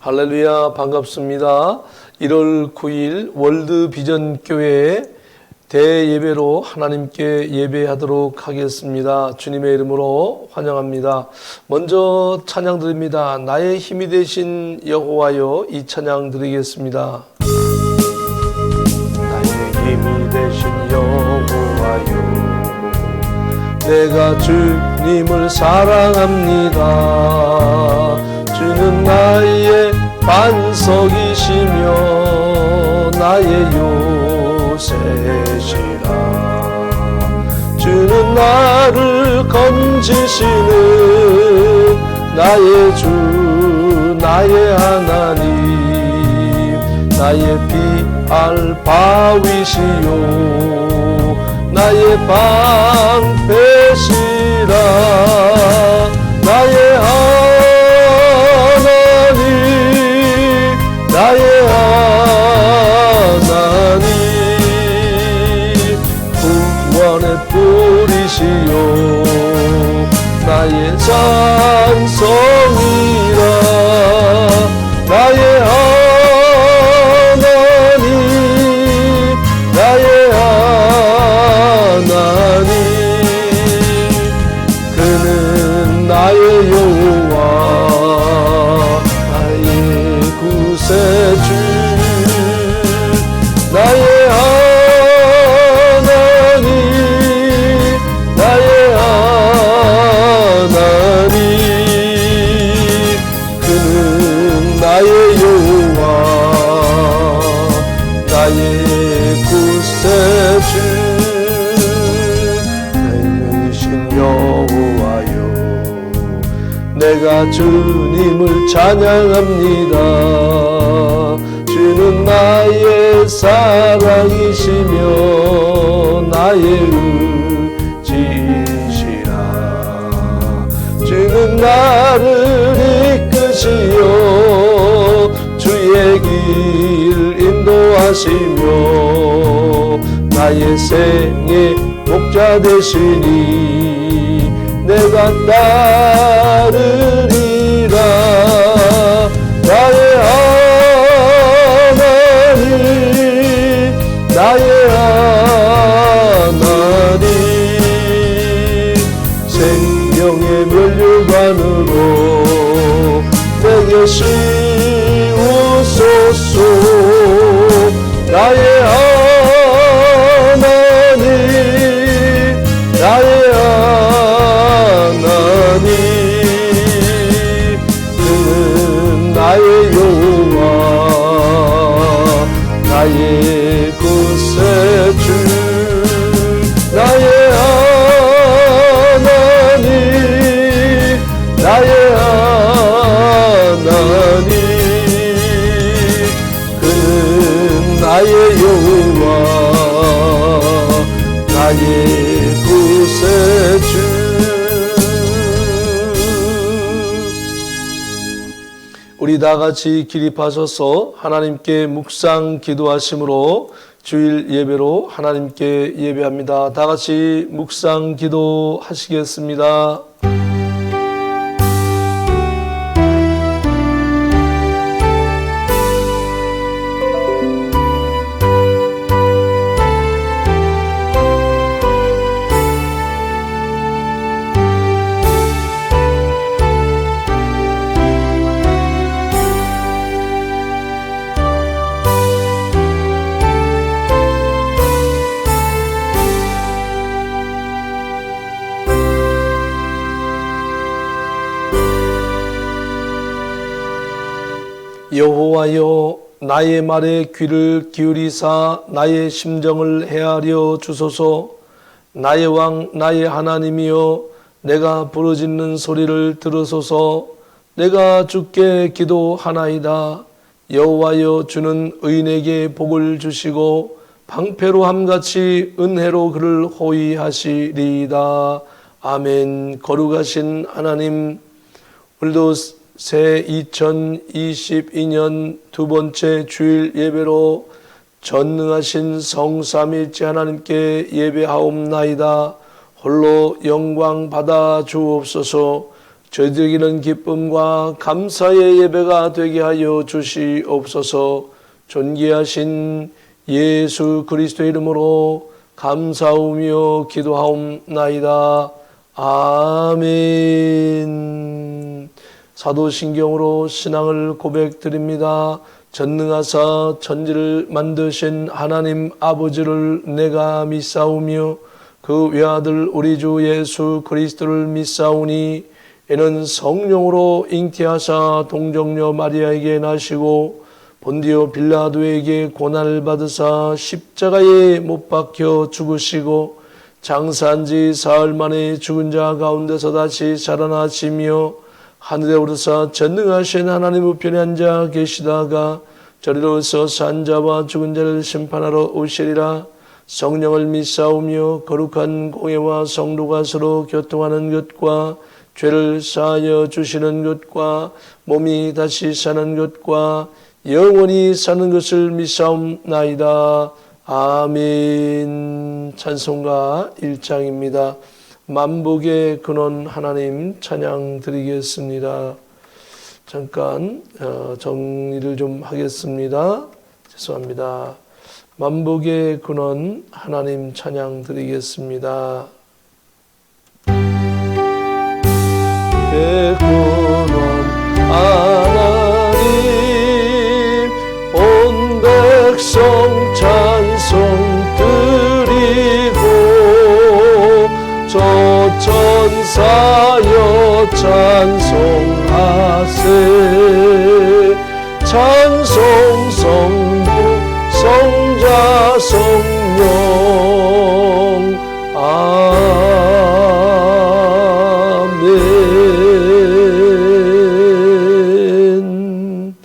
할렐루야, 반갑습니다. 1월 9일 월드 비전 교회에 대예배로 하나님께 예배하도록 하겠습니다. 주님의 이름으로 환영합니다. 먼저 찬양 드립니다. 나의 힘이 되신 여호와여, 이 찬양 드리겠습니다. 나의 힘이 되신 여호와여, 내가 주님을 사랑합니다. 주는 나의 반석이시며 나의 요새시라. 주는 나를 건지시는 나의 주, 나의 하나님, 나의 피할 바위시요 나의 방패시라. 나의 나의 하나님, 구원의 뿌리시요 나의 찬송이라. 나의 하나님, 나의 하나님, 그는 나의 여호와, 구세주, 나의 하나님, 나의 하나님, 그는 나의 여호와, 나의 구세주. 나의 명이신 여호와여, 내가 주님을 찬양합니다. 주는 나의 사랑이시며 나의 의지시라. 주는 나를 이끄시어 주의 길 인도하시며 나의 생의 목자 되시니 내가 따르리라. 나의 하나님, 나의 하나님, 생명의 면류관으로 내게 씌우소서. 나의 하나님, 나의 하나님, 그는 나의 여호와, 나의 구세주. 나의 하나님, 나의 하나님, 그는 나의 여호와, 나의 구세주. 우리 다 같이 기립하셔서 하나님께 묵상 기도하심으로 주일 예배로 하나님께 예배합니다. 다 같이 묵상 기도하시겠습니다. 여호와여, 나의 말에 귀를 기울이사 나의 심정을 헤아려 주소서. 나의 왕, 나의 하나님이여, 내가 부르짖는 소리를 들으소서. 내가 주께 기도하나이다. 여호와여, 주는 의인에게 복을 주시고 방패로 함같이 은혜로 그를 호위하시리이다. 아멘. 거룩하신 하나님, 오늘도 새 2022년 두 번째 주일 예배로 전능하신 성삼일째 하나님께 예배하옵나이다. 홀로 영광 받아 주옵소서. 저희들에게는 기쁨과 감사의 예배가 되게 하여 주시옵소서. 존귀하신 예수 그리스도 이름으로 감사하며 기도하옵나이다. 아멘. 사도신경으로 신앙을 고백드립니다. 전능하사 천지를 만드신 하나님 아버지를 내가 믿사오며 그 외아들 우리 주 예수 그리스도를 믿사오니 이는 성령으로 잉태하사 동정녀 마리아에게 나시고 본디오 빌라도에게 고난을 받으사 십자가에 못 박혀 죽으시고 장사한 지 사흘 만에 죽은 자 가운데서 다시 살아나시며 하늘에 오르사 전능하신 하나님 우편에 앉아 계시다가 저리로서 산 자와 죽은 자를 심판하러 오시리라. 성령을 믿사오며 거룩한 공예와 성도가 서로 교통하는 것과 죄를 사하여 주시는 것과 몸이 다시 사는 것과 영원히 사는 것을 믿사옵나이다. 아멘. 찬송가 1장입니다. 만복의 근원 하나님 찬양 드리겠습니다. 잠깐 정리를 좀 하겠습니다. 죄송합니다. 만복의 근원 하나님 찬양 드리겠습니다. 근원 하나님 온 백성 찬송 드리고 저 천사여 찬송하세. 찬송 성부 성자 성령 아멘.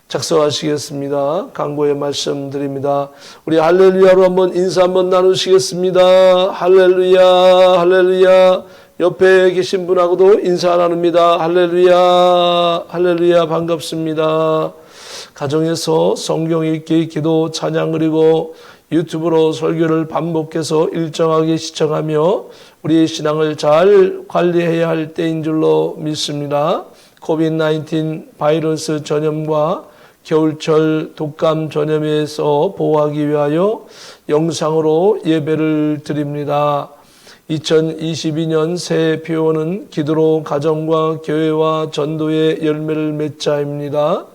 작성하시겠습니다. 강고의 말씀 드립니다. 우리 할렐루야로 한번 인사 한번 나누시겠습니다. 할렐루야 할렐루야. 옆에 계신 분하고도 인사 나눕니다. 할렐루야 할렐루야. 반갑습니다. 가정에서 성경 읽기, 기도, 찬양 그리고 유튜브로 설교를 반복해서 일정하게 시청하며 우리의 신앙을 잘 관리해야 할 때인 줄로 믿습니다. 코비드-19 바이러스 전염과 겨울철 독감 전염에서 보호하기 위하여 영상으로 예배를 드립니다. 2022년 새해 표어는 기도로 가정과 교회와 전도의 열매를 맺자입니다.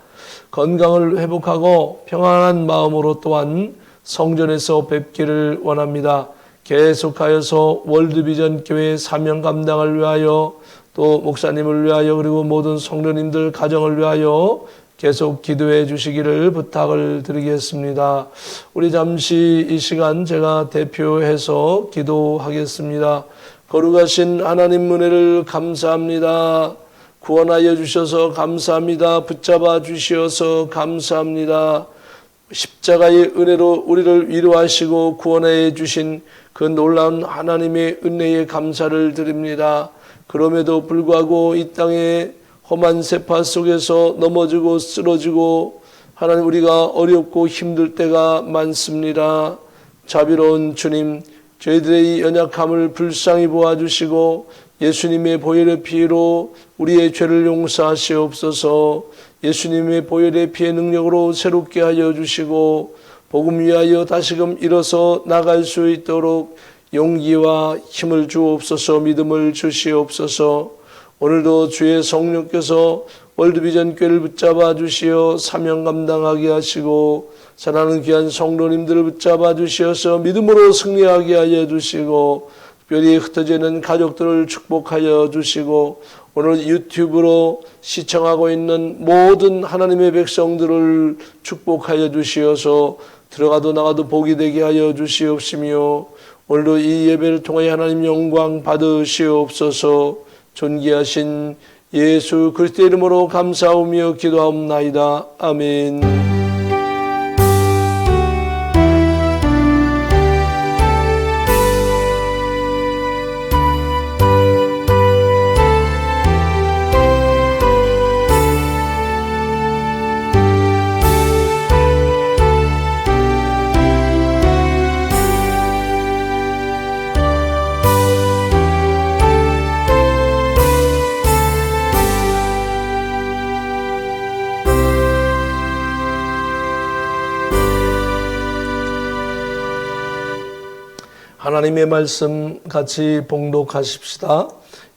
건강을 회복하고 평안한 마음으로 또한 성전에서 뵙기를 원합니다. 계속하여서 월드비전 교회 사명 감당을 위하여 또 목사님을 위하여 그리고 모든 성도님들 가정을 위하여 계속 기도해 주시기를 부탁을 드리겠습니다. 우리 잠시 이 시간 제가 대표해서 기도하겠습니다. 거룩하신 하나님 은혜를 감사합니다. 구원하여 주셔서 감사합니다. 붙잡아 주시어서 감사합니다. 십자가의 은혜로 우리를 위로하시고 구원해 주신 그 놀라운 하나님의 은혜에 감사를 드립니다. 그럼에도 불구하고 이 땅에 험한 세파 속에서 넘어지고 쓰러지고 하나님 우리가 어렵고 힘들 때가 많습니다. 자비로운 주님, 저희들의 연약함을 불쌍히 보아주시고 예수님의 보혈의 피로 우리의 죄를 용서하시옵소서. 예수님의 보혈의 피의 능력으로 새롭게 하여 주시고 복음 위하여 다시금 일어서 나갈 수 있도록 용기와 힘을 주옵소서. 믿음을 주시옵소서. 오늘도 주의 성령께서 월드비전 교회를 붙잡아 주시어 사명 감당하게 하시고 사랑하는 귀한 성도님들을 붙잡아 주시어서 믿음으로 승리하게 하여 주시고 특별히 흩어져 있는 가족들을 축복하여 주시고 오늘 유튜브로 시청하고 있는 모든 하나님의 백성들을 축복하여 주시어서 들어가도 나가도 복이 되게 하여 주시옵시며 오늘도 이 예배를 통해 하나님 영광 받으시옵소서. 존귀하신 예수 그리스도의 이름으로 감사하며 기도하옵나이다. 아멘. 하나님의 말씀 같이 봉독하십시다.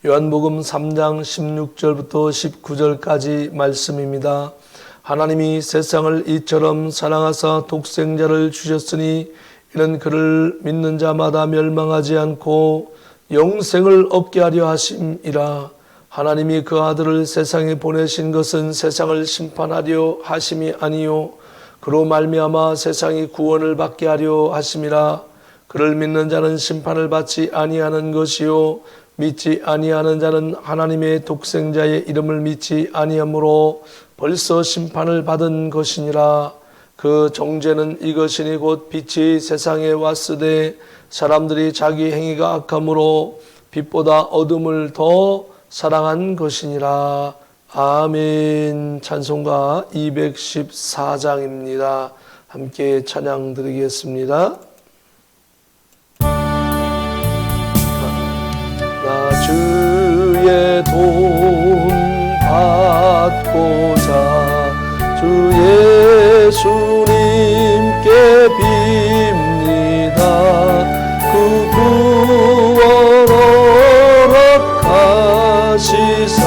요한복음 3장 16절부터 19절까지 말씀입니다. 하나님이 세상을 이처럼 사랑하사 독생자를 주셨으니 이는 그를 믿는 자마다 멸망하지 않고 영생을 얻게 하려 하심이라. 하나님이 그 아들을 세상에 보내신 것은 세상을 심판하려 하심이 아니요 그로 말미암아 세상이 구원을 받게 하려 하심이라. 그를 믿는 자는 심판을 받지 아니하는 것이요 믿지 아니하는 자는 하나님의 독생자의 이름을 믿지 아니하므로 벌써 심판을 받은 것이니라. 그 정죄는 이것이니 곧 빛이 세상에 왔으되 사람들이 자기 행위가 악함으로 빛보다 어둠을 더 사랑한 것이니라. 아멘. 찬송가 214장입니다. 함께 찬양 드리겠습니다. 나 주의 돈 받고자 주 예수님께 빕니다. 그 구원 허락하시사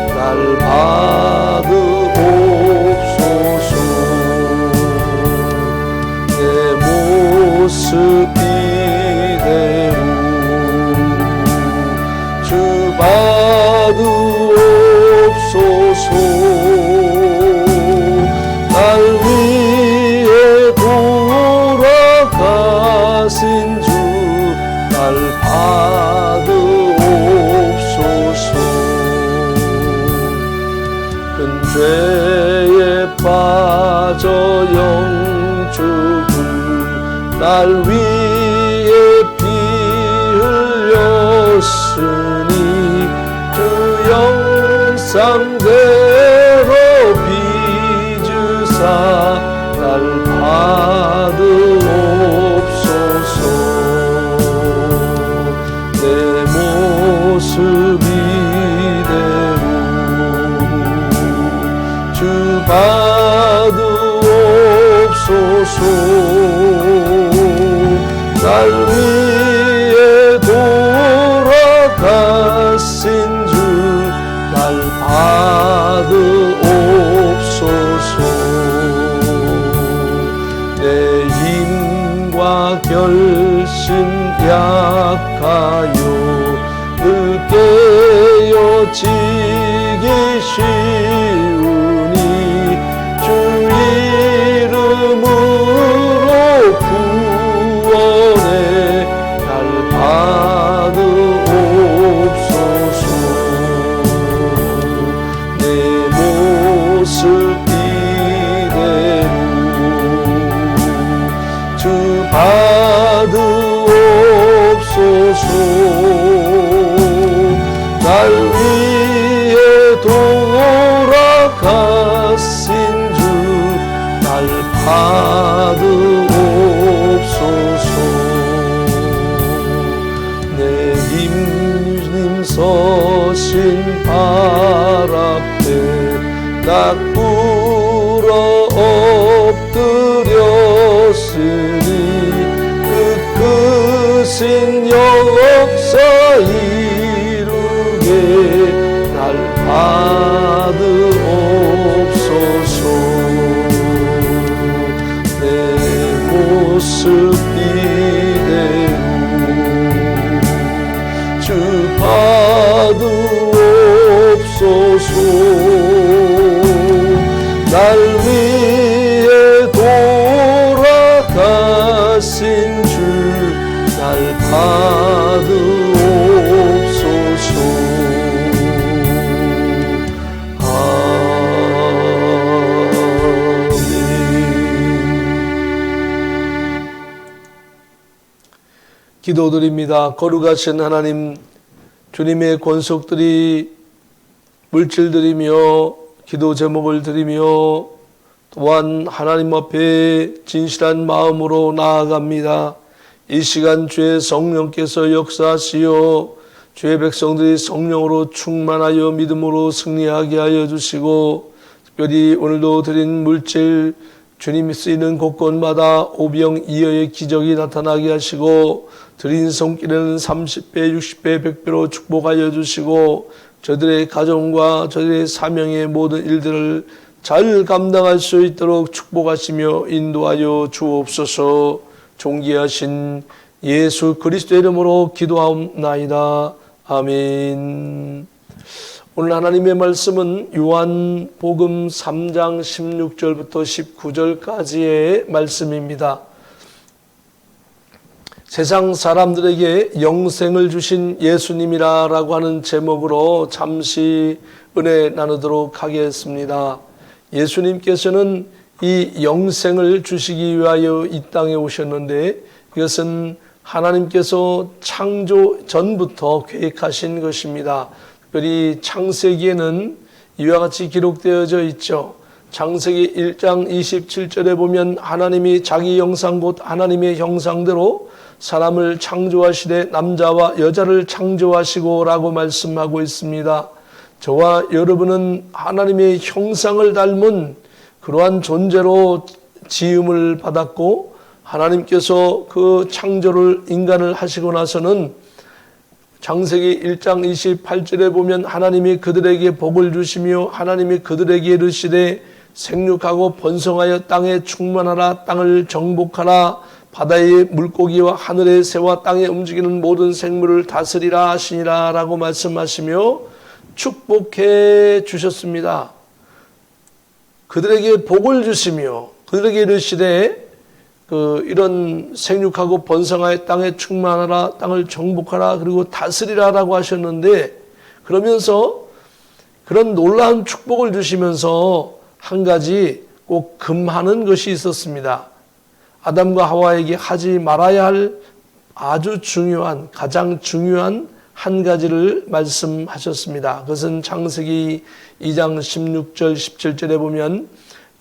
날 받으옵소서. 내 모습 이대로 주 받으옵소서. 날 위해 돌아가신 주 날 받으옵소서. 큰 죄에 빠져 영죽을 날 위해 피 흘렸으니 주 영상대로 빚으사 날 받으옵소서. 내 모습 이대로 주 받으옵소서. 날 위해 돌아가신 주 날 받으옵소서. 내 힘과 결심 약하여 늘 깨어지기 쉬우니 주 이름으로 구원해 날 받으옵소서. 내 모습 이대로 주 받으옵소서. 날 위해 돌아가신 주 날 받으옵소서. 내 힘님 서신 발 앞에 나 꿇어 엎드렸으니 그 크신 역사 이루게 날 받으옵소서. 내 모습 이대로 주 받으옵소서. 날 위해 돌아가신 주 날 받으옵소서. 아멘. 기도드립니다. 거룩하신 하나님, 주님의 권속들이 물질드리며 기도 제목을 드리며 또한 하나님 앞에 진실한 마음으로 나아갑니다. 이 시간 주의 성령께서 역사하시어 주의 백성들이 성령으로 충만하여 믿음으로 승리하게 하여 주시고, 특별히 오늘도 드린 물질 주님이 쓰이는 곳곳마다 오병이어의 기적이 나타나게 하시고 드린 손길에는 30배, 60배, 100배로 축복하여 주시고 저들의 가정과 저들의 사명의 모든 일들을 잘 감당할 수 있도록 축복하시며 인도하여 주옵소서. 존귀하신 예수 그리스도의 이름으로 기도하옵나이다. 아멘. 오늘 하나님의 말씀은 요한복음 3장 16절부터 19절까지의 말씀입니다. 세상 사람들에게 영생을 주신 예수님이라고 하는 제목으로 잠시 은혜 나누도록 하겠습니다. 예수님께서는 이 영생을 주시기 위하여 이 땅에 오셨는데 이것은 하나님께서 창조 전부터 계획하신 것입니다. 특별히 창세기에는 이와 같이 기록되어져 있죠. 창세기 1장 27절에 보면 하나님이 자기 형상 곧 하나님의 형상대로 사람을 창조하시되 남자와 여자를 창조하시고 라고 말씀하고 있습니다. 저와 여러분은 하나님의 형상을 닮은 그러한 존재로 지음을 받았고 하나님께서 그 창조를 인간을 하시고 나서는 창세기 1장 28절에 보면 하나님이 그들에게 복을 주시며 하나님이 그들에게 이르시되 생육하고 번성하여 땅에 충만하라 땅을 정복하라 바다의 물고기와 하늘의 새와 땅에 움직이는 모든 생물을 다스리라 하시니라 라고 말씀하시며 축복해 주셨습니다. 그들에게 복을 주시며 그들에게 이르시되 이런 생육하고 번성하여 땅에 충만하라 땅을 정복하라 그리고 다스리라 라고 하셨는데 그러면서 그런 놀라운 축복을 주시면서 한 가지 꼭 금하는 것이 있었습니다. 아담과 하와에게 하지 말아야 할 아주 중요한 가장 중요한 한 가지를 말씀하셨습니다. 그것은 창세기 2장 16절 17절에 보면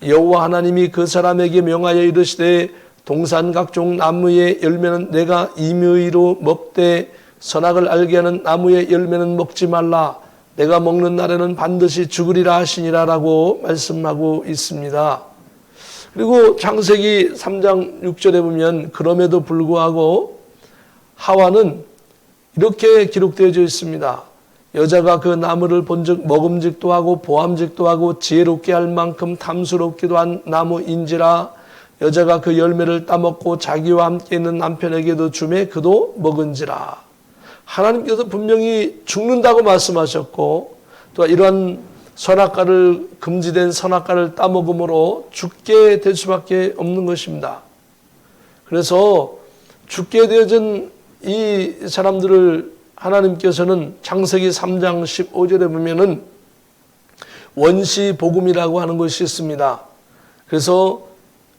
여호와 하나님이 그 사람에게 명하여 이르시되 동산 각종 나무의 열매는 내가 임의로 먹되 선악을 알게 하는 나무의 열매는 먹지 말라. 내가 먹는 날에는 반드시 죽으리라 하시니라 라고 말씀하고 있습니다. 그리고 창세기 3장 6절에 보면 그럼에도 불구하고 하와는 이렇게 기록되어져 있습니다. 여자가 그 나무를 본즉 먹음직도 하고 보암직도 하고 지혜롭게 할 만큼 탐스럽기도 한 나무인지라 여자가 그 열매를 따먹고 자기와 함께 있는 남편에게도 주매 그도 먹은지라. 하나님께서 분명히 죽는다고 말씀하셨고 또 이러한 선악과를 금지된 선악과를 따먹음으로 죽게 될 수밖에 없는 것입니다. 그래서 죽게 되어진 이 사람들을 하나님께서는 창세기 3장 15절에 보면은 원시복음이라고 하는 것이 있습니다. 그래서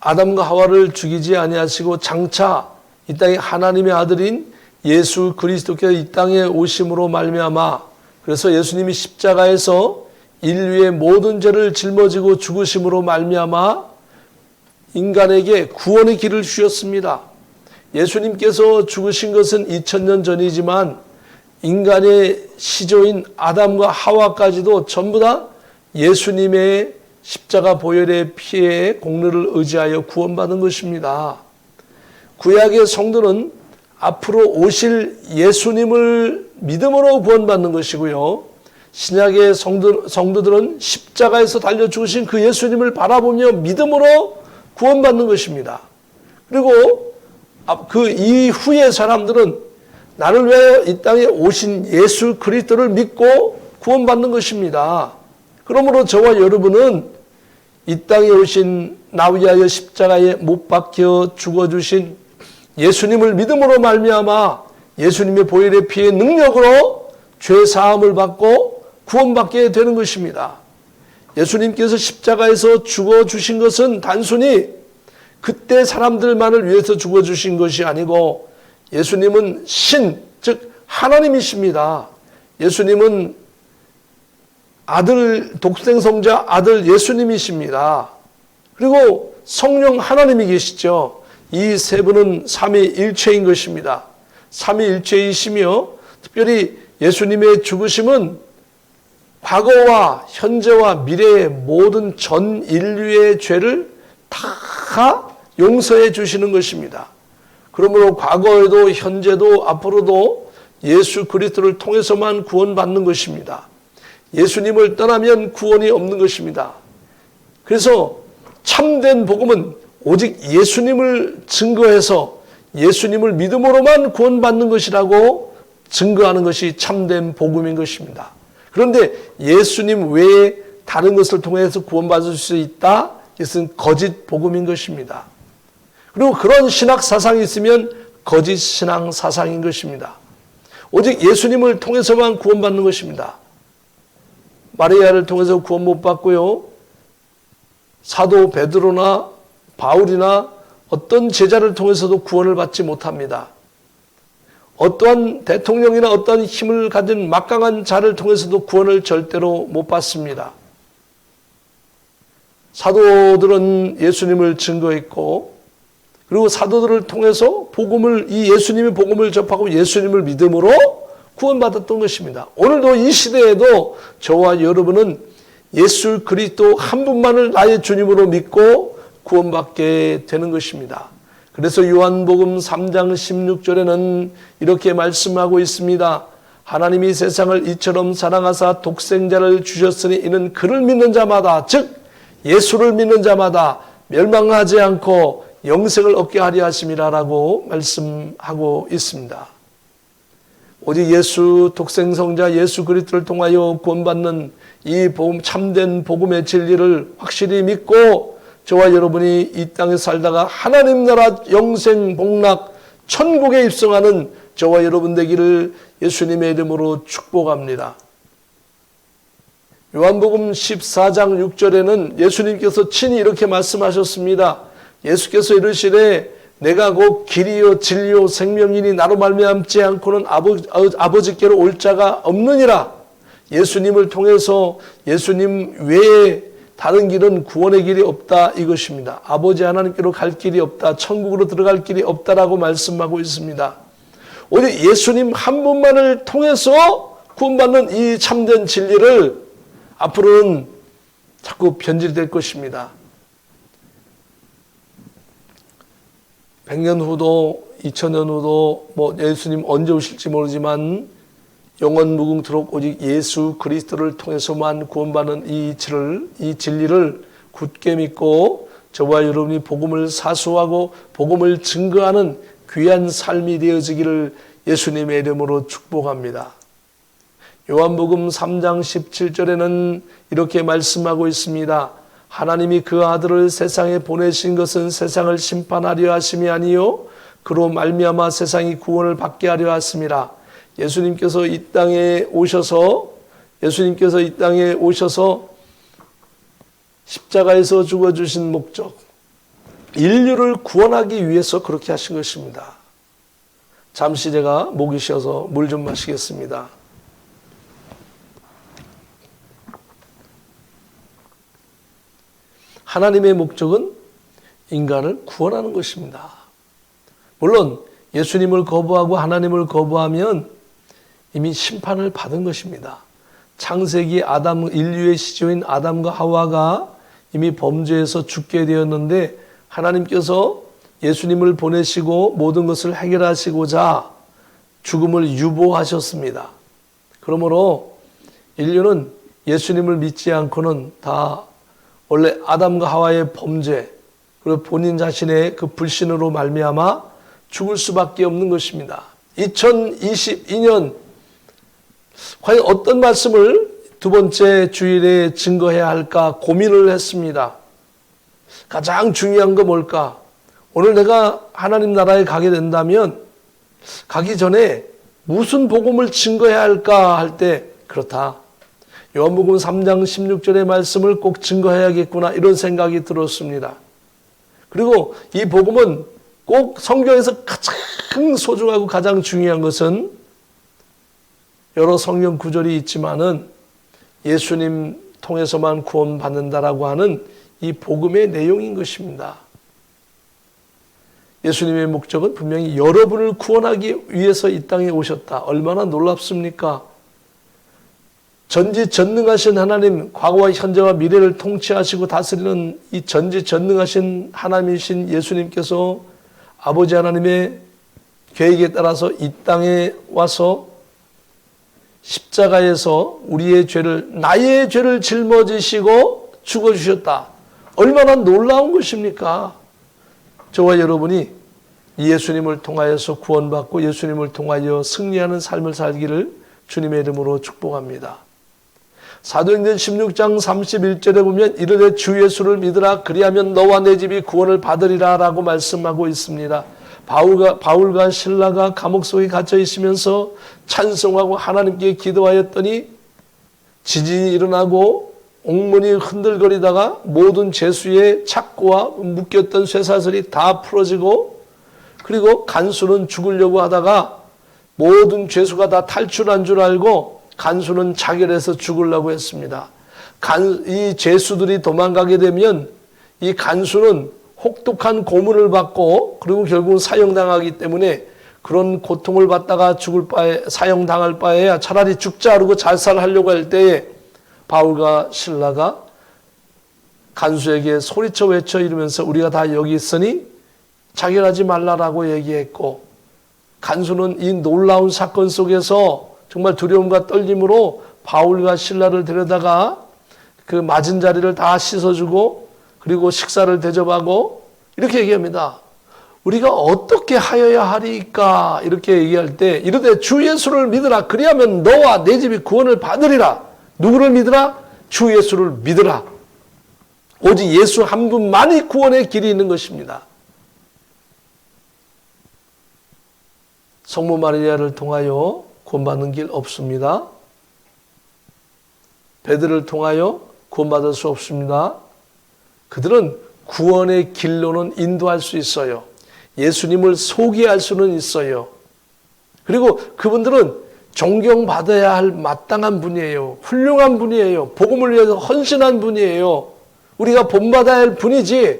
아담과 하와를 죽이지 아니하시고 장차 이 땅에 하나님의 아들인 예수 그리스도께서 이 땅에 오심으로 말미암아 그래서 예수님이 십자가에서 인류의 모든 죄를 짊어지고 죽으심으로 말미암아 인간에게 구원의 길을 주셨습니다. 예수님께서 죽으신 것은 2000년 전이지만 인간의 시조인 아담과 하와까지도 전부 다 예수님의 십자가 보혈의 피의 공로를 의지하여 구원받은 것입니다. 구약의 성도는 앞으로 오실 예수님을 믿음으로 구원받는 것이고요. 신약의 성도들은 십자가에서 달려 죽으신 그 예수님을 바라보며 믿음으로 구원받는 것입니다. 그리고 그 이후의 사람들은 나를 위하여 이 땅에 오신 예수 그리스도를 믿고 구원받는 것입니다. 그러므로 저와 여러분은 이 땅에 오신 나 위하여 십자가에 못 박혀 죽어주신 예수님을 믿음으로 말미암아 예수님의 보혈의 피의 능력으로 죄 사함을 받고 구원받게 되는 것입니다. 예수님께서 십자가에서 죽어주신 것은 단순히 그때 사람들만을 위해서 죽어주신 것이 아니고 예수님은 신, 즉 하나님이십니다. 예수님은 아들, 독생성자 아들 예수님이십니다. 그리고 성령 하나님이 계시죠. 이 세 분은 삼위일체인 것입니다. 삼위일체이시며 특별히 예수님의 죽으심은 과거와 현재와 미래의 모든 전 인류의 죄를 다 용서해 주시는 것입니다. 그러므로 과거에도 현재도 앞으로도 예수 그리스도를 통해서만 구원받는 것입니다. 예수님을 떠나면 구원이 없는 것입니다. 그래서 참된 복음은 오직 예수님을 증거해서 예수님을 믿음으로만 구원받는 것이라고 증거하는 것이 참된 복음인 것입니다. 그런데 예수님 외에 다른 것을 통해서 구원받을 수 있다? 이것은 거짓 복음인 것입니다. 그리고 그런 신학 사상이 있으면 거짓 신앙 사상인 것입니다. 오직 예수님을 통해서만 구원받는 것입니다. 마리아를 통해서 구원 못 받고요. 사도 베드로나 바울이나 어떤 제자를 통해서도 구원을 받지 못합니다. 어떠한 대통령이나 어떠한 힘을 가진 막강한 자를 통해서도 구원을 절대로 못 받습니다. 사도들은 예수님을 증거했고 그리고 사도들을 통해서 이 예수님의 복음을 접하고 예수님을 믿음으로 구원받았던 것입니다. 오늘도 이 시대에도 저와 여러분은 예수 그리스도 한 분만을 나의 주님으로 믿고 구원받게 되는 것입니다. 그래서 요한복음 3장 16절에는 이렇게 말씀하고 있습니다. 하나님이 세상을 이처럼 사랑하사 독생자를 주셨으니 이는 그를 믿는 자마다 즉 예수를 믿는 자마다 멸망하지 않고 영생을 얻게 하려 하심이라라고 말씀하고 있습니다. 오직 예수 독생성자 예수 그리스도를 통하여 구원받는 이 복음, 참된 복음의 진리를 확실히 믿고 저와 여러분이 이 땅에 살다가 하나님 나라 영생 복락 천국에 입성하는 저와 여러분 되기를 예수님의 이름으로 축복합니다. 요한복음 14장 6절에는 예수님께서 친히 이렇게 말씀하셨습니다. 예수께서 이르시되 내가 곧 길이요 진리요 생명이니 나로 말미암지 않고는 아버지께로 올 자가 없느니라. 예수님을 통해서 예수님 외에 다른 길은 구원의 길이 없다 이것입니다. 아버지 하나님께로 갈 길이 없다. 천국으로 들어갈 길이 없다라고 말씀하고 있습니다. 오직 예수님 한 분만을 통해서 구원받는 이 참된 진리를 앞으로는 자꾸 변질될 것입니다. 100년 후도 2000년 후도 예수님 언제 오실지 모르지만 영원 무궁토록 오직 예수 그리스도를 통해서만 구원받는 이 진리를 굳게 믿고 저와 여러분이 복음을 사수하고 복음을 증거하는 귀한 삶이 되어지기를 예수님의 이름으로 축복합니다. 요한복음 3장 17절에는 이렇게 말씀하고 있습니다. 하나님이 그 아들을 세상에 보내신 것은 세상을 심판하려 하심이 아니요 그로 말미암아 세상이 구원을 받게 하려 하심이라. 예수님께서 이 땅에 오셔서 십자가에서 죽어주신 목적, 인류를 구원하기 위해서 그렇게 하신 것입니다. 잠시 제가 목이 쉬어서 물 좀 마시겠습니다. 하나님의 목적은 인간을 구원하는 것입니다. 물론 예수님을 거부하고 하나님을 거부하면 이미 심판을 받은 것입니다. 창세기 인류의 시조인 아담과 하와가 이미 범죄해서 죽게 되었는데 하나님께서 예수님을 보내시고 모든 것을 해결하시고자 죽음을 유보하셨습니다. 그러므로 인류는 예수님을 믿지 않고는 다 원래 아담과 하와의 범죄 그리고 본인 자신의 그 불신으로 말미암아 죽을 수밖에 없는 것입니다. 2022년 과연 어떤 말씀을 두 번째 주일에 증거해야 할까 고민을 했습니다. 가장 중요한 거 뭘까? 오늘 내가 하나님 나라에 가게 된다면 가기 전에 무슨 복음을 증거해야 할까 할 때 그렇다. 요한복음 3장 16절의 말씀을 꼭 증거해야겠구나 이런 생각이 들었습니다. 그리고 이 복음은 꼭 성경에서 가장 소중하고 가장 중요한 것은 여러 성경 구절이 있지만은 예수님 통해서만 구원받는다라고 하는 이 복음의 내용인 것입니다. 예수님의 목적은 분명히 여러분을 구원하기 위해서 이 땅에 오셨다. 얼마나 놀랍습니까? 전지전능하신 하나님, 과거와 현재와 미래를 통치하시고 다스리는 이 전지전능하신 하나님이신 예수님께서 아버지 하나님의 계획에 따라서 이 땅에 와서 십자가에서 우리의 죄를, 나의 죄를 짊어지시고 죽어주셨다. 얼마나 놀라운 것입니까? 저와 여러분이 예수님을 통하여서 구원받고 예수님을 통하여 승리하는 삶을 살기를 주님의 이름으로 축복합니다. 사도행전 16장 31절에 보면 이르되 주 예수를 믿으라 그리하면 너와 내 집이 구원을 받으리라 라고 말씀하고 있습니다. 바울과 실라가 감옥 속에 갇혀 있으면서 찬송하고 하나님께 기도하였더니 지진이 일어나고 옥문이 흔들거리다가 모든 죄수의 착고와 묶였던 쇠사슬이 다 풀어지고 그리고 간수는 죽으려고 하다가 모든 죄수가 다 탈출한 줄 알고 간수는 자결해서 죽으려고 했습니다. 이 죄수들이 도망가게 되면 이 간수는 혹독한 고문을 받고 그리고 결국은 사형당하기 때문에 그런 고통을 받다가 죽을 바에 사형당할 바에야 차라리 죽자 그러고 자살하려고 할 때에 바울과 실라가 간수에게 소리쳐 외쳐 이러면서 우리가 다 여기 있으니 자결하지 말라라고 얘기했고 간수는 이 놀라운 사건 속에서 정말 두려움과 떨림으로 바울과 실라를 데려다가 그 맞은 자리를 다 씻어주고 그리고 식사를 대접하고 이렇게 얘기합니다. 우리가 어떻게 하여야 하리까 이렇게 얘기할 때 이르되 주 예수를 믿으라 그리하면 너와 내 집이 구원을 받으리라. 누구를 믿으라? 주 예수를 믿으라. 오직 예수 한 분만이 구원의 길이 있는 것입니다. 성모 마리아를 통하여 구원받는 길 없습니다. 베드를 통하여 구원받을 수 없습니다. 그들은 구원의 길로는 인도할 수 있어요. 예수님을 소개할 수는 있어요. 그리고 그분들은 존경받아야 할 마땅한 분이에요. 훌륭한 분이에요. 복음을 위해서 헌신한 분이에요. 우리가 본받아야 할 분이지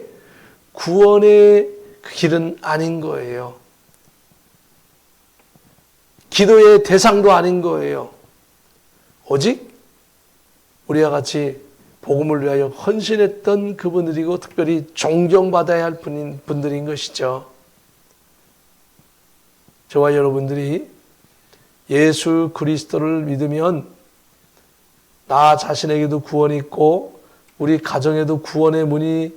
구원의 그 길은 아닌 거예요. 기도의 대상도 아닌 거예요. 오직 우리와 같이 복음을 위하여 헌신했던 그분들이고 특별히 존경받아야 할 분들인 것이죠. 저와 여러분들이 예수 그리스도를 믿으면 나 자신에게도 구원이 있고 우리 가정에도 구원의 문이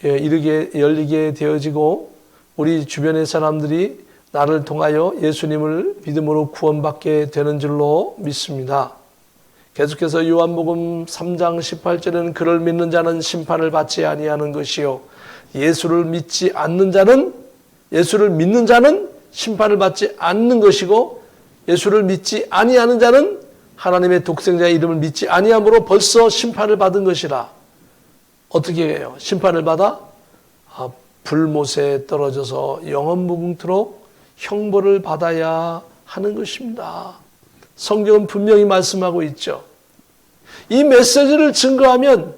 열리게 되어지고 우리 주변의 사람들이 나를 통하여 예수님을 믿음으로 구원받게 되는 줄로 믿습니다. 계속해서 요한복음 3장 18절에는 그를 믿는 자는 심판을 받지 아니하는 것이요 예수를 믿는 자는 심판을 받지 않는 것이고 예수를 믿지 아니하는 자는 하나님의 독생자의 이름을 믿지 아니함으로 벌써 심판을 받은 것이라. 어떻게 해요? 심판을 받아 불못에 떨어져서 영원무궁토록 형벌을 받아야 하는 것입니다. 성경은 분명히 말씀하고 있죠. 이 메시지를 증거하면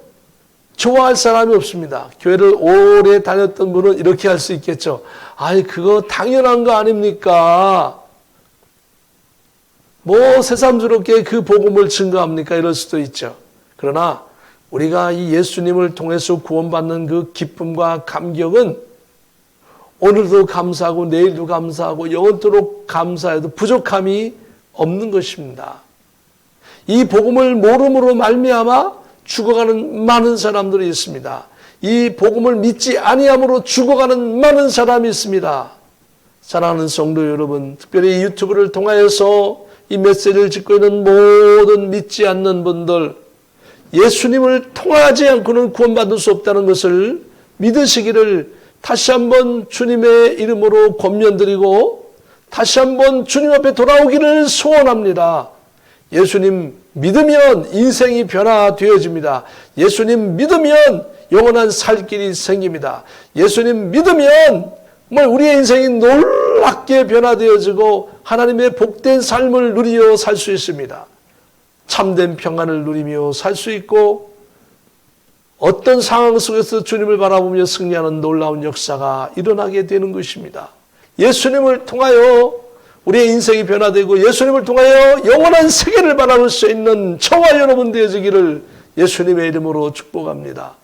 좋아할 사람이 없습니다. 교회를 오래 다녔던 분은 이렇게 할 수 있겠죠. 아이, 그거 당연한 거 아닙니까? 뭐 새삼스럽게 그 복음을 증거합니까? 이럴 수도 있죠. 그러나 우리가 이 예수님을 통해서 구원받는 그 기쁨과 감격은 오늘도 감사하고 내일도 감사하고 영원토록 감사해도 부족함이 없는 것입니다. 이 복음을 모름으로 말미암아 죽어가는 많은 사람들이 있습니다. 이 복음을 믿지 아니함으로 죽어가는 많은 사람이 있습니다. 사랑하는 성도 여러분, 특별히 유튜브를 통하여서 이 메시지를 듣고 있는 모든 믿지 않는 분들, 예수님을 통하지 않고는 구원받을 수 없다는 것을 믿으시기를 다시 한번 주님의 이름으로 권면드리고 다시 한번 주님 앞에 돌아오기를 소원합니다. 예수님 믿으면 인생이 변화되어집니다. 예수님 믿으면 영원한 살 길이 생깁니다. 예수님 믿으면 우리의 인생이 놀랍게 변화되어지고 하나님의 복된 삶을 누리며 살 수 있습니다. 참된 평안을 누리며 살 수 있고 어떤 상황 속에서 주님을 바라보며 승리하는 놀라운 역사가 일어나게 되는 것입니다. 예수님을 통하여 우리의 인생이 변화되고 예수님을 통하여 영원한 세계를 바라볼 수 있는 저와 여러분 되어지기를 예수님의 이름으로 축복합니다.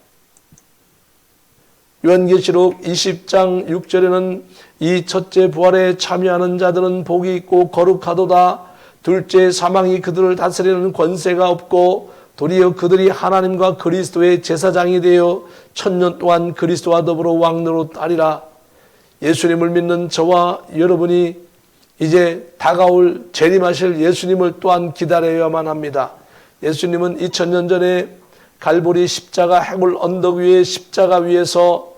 요한계시록 20장 6절에는 이 첫째 부활에 참여하는 자들은 복이 있고 거룩하도다. 둘째 사망이 그들을 다스리는 권세가 없고 도리어 그들이 하나님과 그리스도의 제사장이 되어 천년 동안 그리스도와 더불어 왕노릇하리라. 예수님을 믿는 저와 여러분이 이제 다가올 재림하실 예수님을 또한 기다려야만 합니다. 예수님은 2000년 전에 갈보리 십자가 해골 언덕 위에 십자가 위에서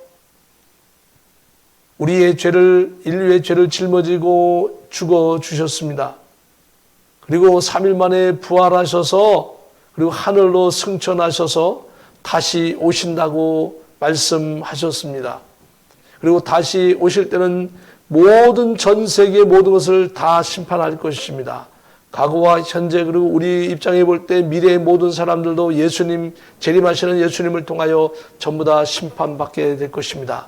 우리의 죄를, 인류의 죄를 짊어지고 죽어주셨습니다. 그리고 3일 만에 부활하셔서 그리고 하늘로 승천하셔서 다시 오신다고 말씀하셨습니다. 그리고 다시 오실 때는 모든 전 세계 모든 것을 다 심판할 것입니다. 과거와 현재 그리고 우리 입장에 볼 때 미래의 모든 사람들도 예수님, 재림하시는 예수님을 통하여 전부 다 심판받게 될 것입니다.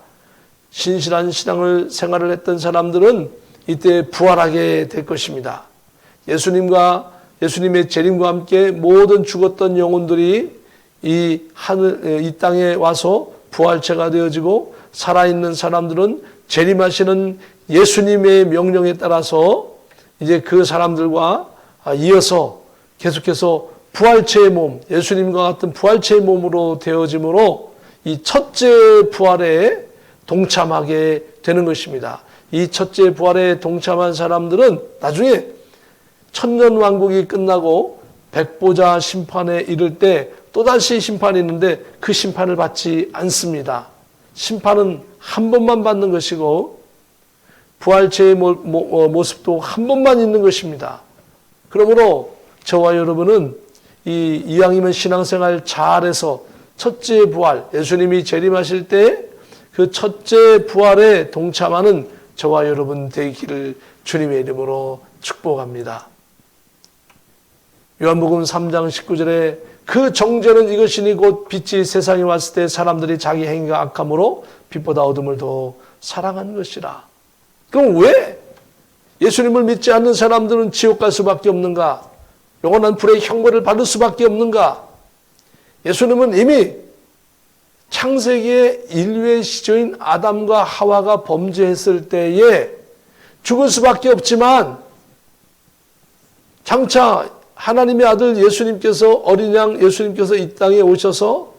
신실한 신앙을 생활을 했던 사람들은 이때 부활하게 될 것입니다. 예수님의 재림과 함께 모든 죽었던 영혼들이 이 땅에 와서 부활체가 되어지고 살아있는 사람들은 재림하시는 예수님의 명령에 따라서 이제 그 사람들과 이어서 계속해서 부활체의 몸, 예수님과 같은 부활체의 몸으로 되어짐으로 이 첫째 부활에 동참하게 되는 것입니다. 이 첫째 부활에 동참한 사람들은 나중에 천년왕국이 끝나고 백보자 심판에 이를 때 또다시 심판이 있는데 그 심판을 받지 않습니다. 심판은 한 번만 받는 것이고 부활체의 모습도 한 번만 있는 것입니다. 그러므로 저와 여러분은 이왕이면 신앙생활 잘해서 첫째 부활, 예수님이 재림하실 때 그 첫째 부활에 동참하는 저와 여러분 되기를 주님의 이름으로 축복합니다. 요한복음 3장 19절에 그 정죄는 이것이니 곧 빛이 세상에 왔을 때 사람들이 자기 행위가 악함으로 빛보다 어둠을 더 사랑한 것이라. 그럼 왜 예수님을 믿지 않는 사람들은 지옥 갈 수밖에 없는가? 영원한 불의 형벌을 받을 수밖에 없는가? 예수님은 이미 창세기의 인류의 시조인 아담과 하와가 범죄했을 때에 죽을 수밖에 없지만 장차 하나님의 아들 예수님께서 어린 양 예수님께서 이 땅에 오셔서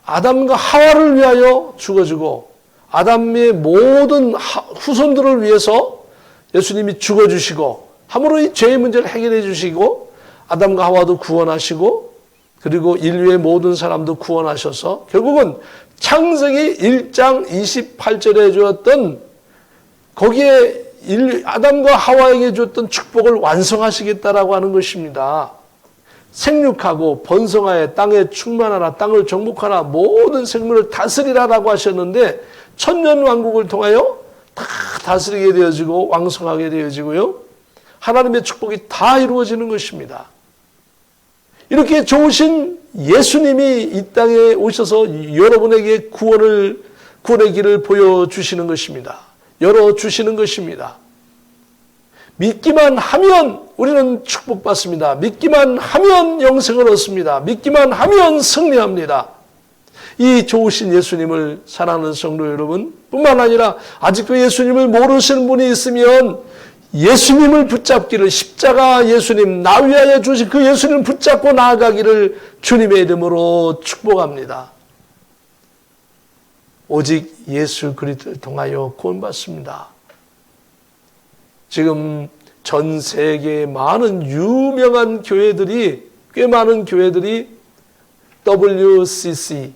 아담과 하와를 위하여 죽어주고 아담의 모든 후손들을 위해서 예수님이 죽어주시고 함으로 이 죄의 문제를 해결해 주시고 아담과 하와도 구원하시고 그리고 인류의 모든 사람도 구원하셔서 결국은 창세기 1장 28절에 주었던 거기에 아담과 하와에게 줬던 축복을 완성하시겠다라고 하는 것입니다. 생육하고 번성하여 땅에 충만하라, 땅을 정복하라, 모든 생물을 다스리라라고 하셨는데 천년왕국을 통하여 다 다스리게 되어지고 왕성하게 되어지고요. 하나님의 축복이 다 이루어지는 것입니다. 이렇게 좋으신 예수님이 이 땅에 오셔서 여러분에게 구원의 길을 보여주시는 것입니다. 열어주시는 것입니다. 믿기만 하면 우리는 축복받습니다. 믿기만 하면 영생을 얻습니다. 믿기만 하면 승리합니다. 이 좋으신 예수님을 사랑하는 성도 여러분 뿐만 아니라 아직도 예수님을 모르시는 분이 있으면 예수님을 붙잡기를 십자가 예수님 나 위하여 주신 그 예수님을 붙잡고 나아가기를 주님의 이름으로 축복합니다. 오직 예수 그리스도를 통하여 구원받습니다. 지금 전 세계의 많은 유명한 교회들이 꽤 많은 교회들이 WCC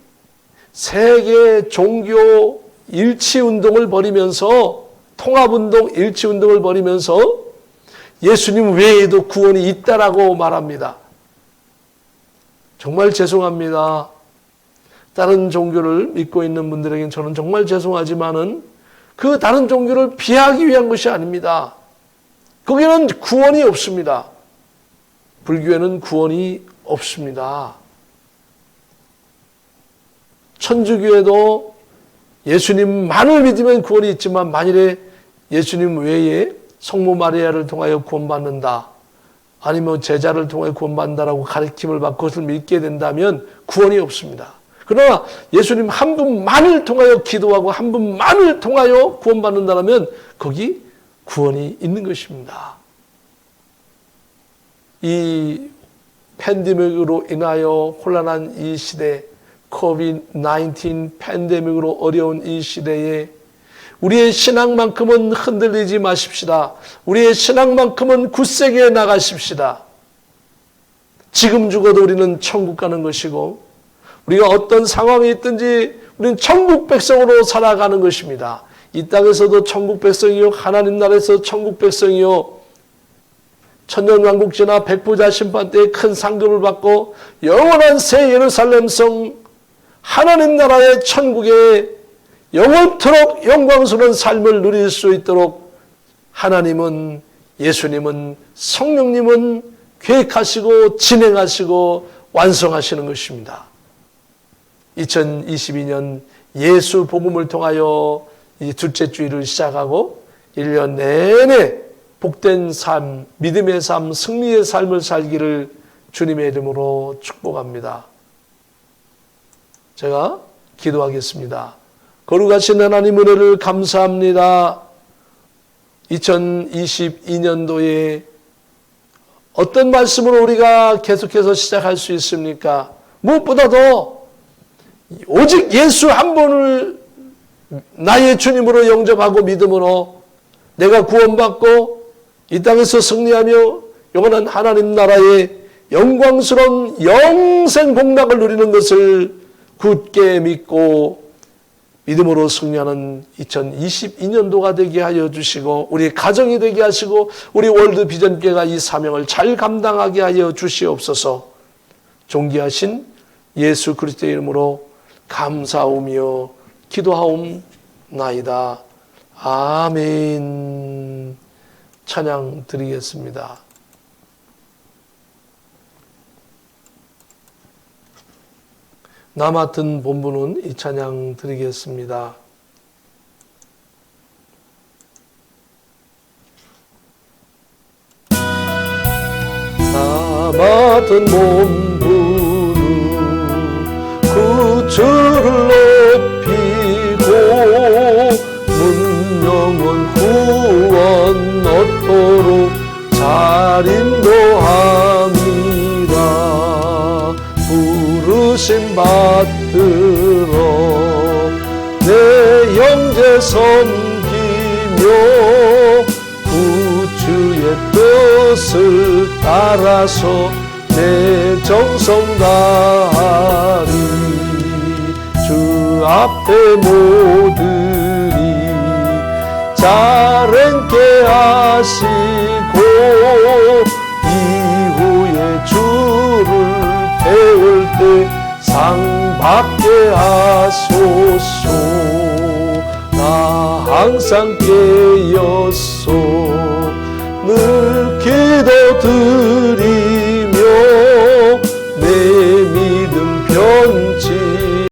세계 종교 일치운동을 벌이면서 통합운동, 일치운동을 벌이면서 예수님 외에도 구원이 있다라고 말합니다. 정말 죄송합니다. 다른 종교를 믿고 있는 분들에게는 저는 정말 죄송하지만은 그 다른 종교를 비하하기 위한 것이 아닙니다. 거기는 구원이 없습니다. 불교에는 구원이 없습니다. 천주교에도 예수님만을 믿으면 구원이 있지만 만일에 예수님 외에 성모 마리아를 통하여 구원받는다, 아니면 제자를 통해 구원받는다라고 가르침을 받고 그것을 믿게 된다면 구원이 없습니다. 그러나 예수님 한 분만을 통하여 기도하고 한 분만을 통하여 구원받는다면 거기 구원이 있는 것입니다. 이 팬데믹으로 인하여 혼란한 이 시대, COVID-19 팬데믹으로 어려운 이 시대에 우리의 신앙만큼은 흔들리지 마십시다. 우리의 신앙만큼은 굳세게 나가십시다. 지금 죽어도 우리는 천국 가는 것이고 우리가 어떤 상황이 있든지 우리는 천국 백성으로 살아가는 것입니다. 이 땅에서도 천국 백성이요, 하나님 나라에서 천국 백성이요, 천년왕국 지나 백부자 심판 때에 큰 상급을 받고 영원한 새 예루살렘 성 하나님 나라의 천국에 영원토록 영광스러운 삶을 누릴 수 있도록 하나님은, 예수님은, 성령님은 계획하시고 진행하시고 완성하시는 것입니다. 2022년 예수 복음을 통하여 이 둘째 주일을 시작하고 1년 내내 복된 삶, 믿음의 삶, 승리의 삶을 살기를 주님의 이름으로 축복합니다. 제가 기도하겠습니다. 거룩하신 하나님 은혜를 감사합니다. 2022년도에 어떤 말씀으로 우리가 계속해서 시작할 수 있습니까? 무엇보다도 오직 예수 한 분을 나의 주님으로 영접하고 믿음으로 내가 구원받고 이 땅에서 승리하며 영원한 하나님 나라의 영광스러운 영생 복락을 누리는 것을 굳게 믿고 믿음으로 승리하는 2022년도가 되게 하여 주시고 우리 가정이 되게 하시고 우리 월드 비전교회가 이 사명을 잘 감당하게 하여 주시옵소서. 존귀하신 예수 그리스도의 이름으로 감사하오며 기도하옵나이다. 아멘. 찬양 드리겠습니다. 나 맡은 본부는 이 찬양 드리겠습니다. 나 맡은 본부는 구주를 높이고 문영원 구원 얻도록 잘 인도함이라. 부르심 받들어 내 형제 섬기며 구주의 뜻을 따라서 내 정성 다하리. 주 앞에 모들이 잘 행케 하시고 이후에 주를 배울 때 상 받게 하소서. 나 항상 깨었소 늘 기도